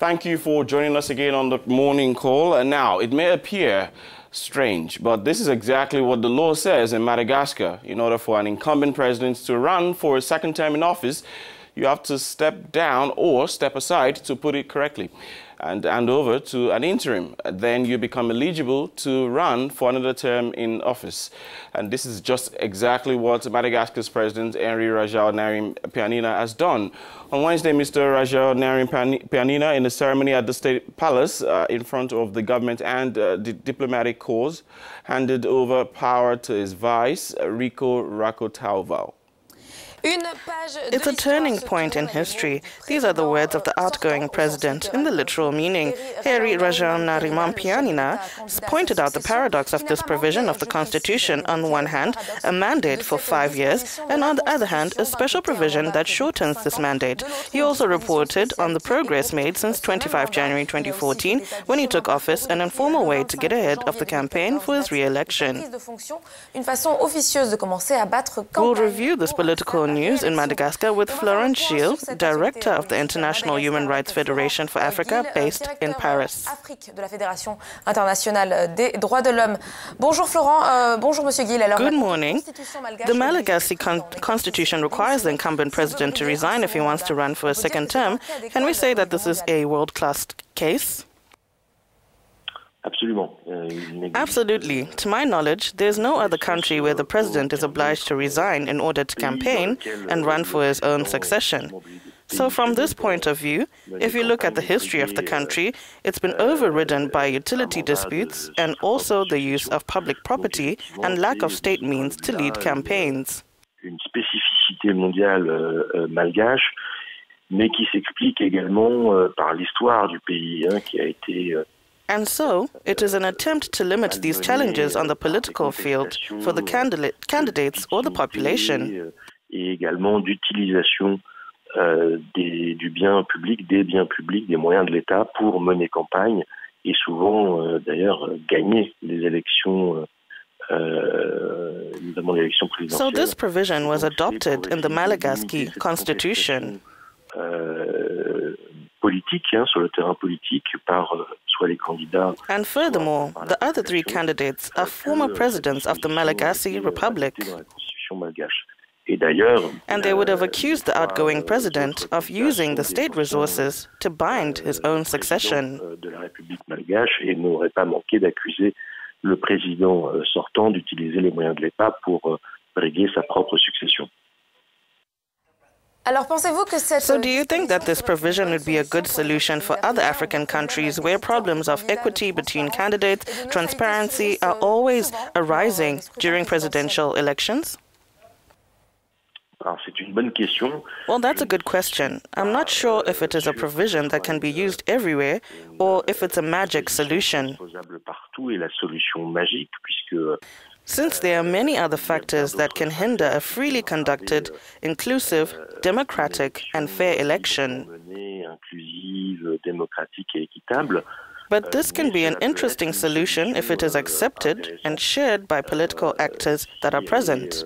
Thank you for joining us again on the morning call. And now, it may appear strange, but this is exactly what the law says in Madagascar. In order for an incumbent president to run for a second term in office, you have to step down or step aside, to put it correctly, and hand over to an interim. Then you become eligible to run for another term in office. And this is just exactly what Madagascar's President Hery Rajaonarimampianina has done. On Wednesday, Mr. Rajaonarimampianina, in a ceremony at the State Palace in front of the government and the diplomatic corps, handed over power to his vice, Hery Rajaonarimampianina. It's a turning point in history. These are the words of the outgoing president. In the literal meaning, Hery Rajaonarimampianina pointed out the paradox of this provision of the Constitution. On the one hand, a mandate for 5 years, and on the other hand, a special provision that shortens this mandate. He also reported on the progress made since 25 January 2014, when he took office, an informal way to get ahead of the campaign for his re-election. We'll review this political news in Madagascar with Florent Gilles, Director of the International Human Rights Federation for Africa, based in Paris. Good morning. The Malagasy constitution requires the incumbent president to resign if he wants to run for a second term. Can we say that this is a world-class case? Absolutely. To my knowledge, there is no other country where the president is obliged to resign in order to campaign and run for his own succession. So from this point of view, if you look at the history of the country, it's been overridden by utility disputes and also the use of public property and lack of state means to lead campaigns. Une spécificité mondiale malgache, mais qui s'explique également par l'histoire du pays, qui a été And so, it is an attempt to limit these challenges on the political field for the candidates or the population. Et également d'utilisation du bien public, des biens publics, des moyens de l'État pour mener campagne et souvent, d'ailleurs, gagner les élections, notamment l'élection présidentielle. So this provision was adopted in the Malagasy constitution. Politique, sur le terrain politique, par soit les candidats. And furthermore, the other three candidates are former presidents of the Malagasy Republic. And they would have accused the outgoing president of using the state resources to bind his own succession. De la République malgache et n'aurait pas manqué d'accuser le président sortant d'utiliser les moyens de l'État pour briguer sa propre succession. So do you think that this provision would be a good solution for other African countries where problems of equity between candidates, transparency are always arising during presidential elections? Well, that's a good question. I'm not sure if it is a provision that can be used everywhere or if it's a magic solution. Since there are many other factors that can hinder a freely conducted, inclusive, democratic and fair election. But this can be an interesting solution if it is accepted and shared by political actors that are present.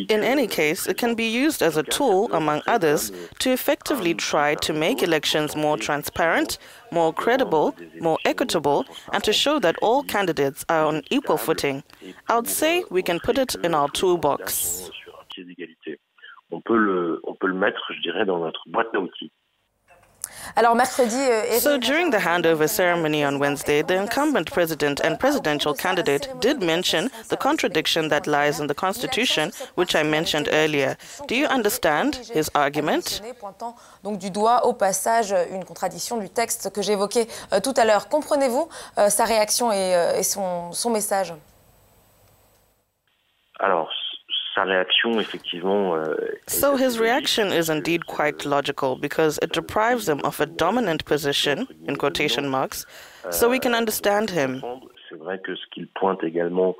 In any case, it can be used as a tool, among others, to effectively try to make elections more transparent, more credible, more equitable, and to show that all candidates are on equal footing. I would say we can put it in our toolbox. On peut le mettre, je dirais, dans notre boîte à outils. So during the handover ceremony on Wednesday, the incumbent president and presidential candidate did mention the contradiction that lies in the Constitution, which I mentioned earlier. Do you understand his argument? Donc du doigt au passage une contradiction du texte que j'évoquais tout à l'heure. Comprenez-vous sa réaction et son message? Alors, So his reaction is indeed quite logical because it deprives him of a dominant position, in quotation marks, so we can understand him. C'est vrai que ce qu'il pointe également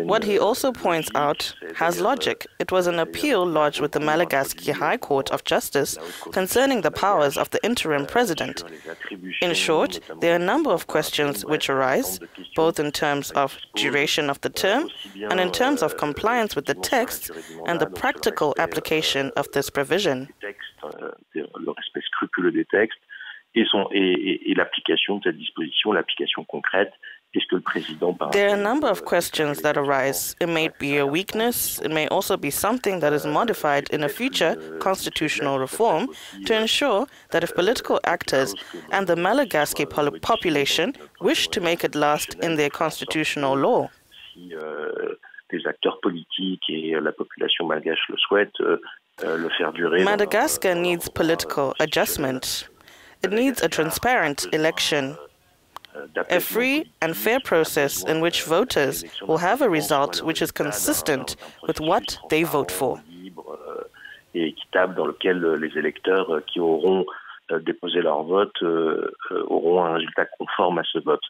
What he also points out has logic. It was an appeal lodged with the Madagascar High Court of Justice concerning the powers of the interim president. In short, there are a number of questions which arise, both in terms of duration of the term and in terms of compliance with the text and the practical application of this provision. Le respect scrupuleux des textes et l'application de cette disposition, l'application concrète. There are a number of questions that arise. It may be a weakness, it may also be something that is modified in a future constitutional reform to ensure that if political actors and the Madagascar population wish to make it last in their constitutional law. Des acteurs politiques et la population malgache le souhaitent, le faire durer. Madagascar needs political adjustment. It needs a transparent election, a free and fair process in which voters will have a result which is consistent with what they vote for. Et équitable dans lequel les électeurs qui auront déposé leur vote auront un résultat conforme à ce vote.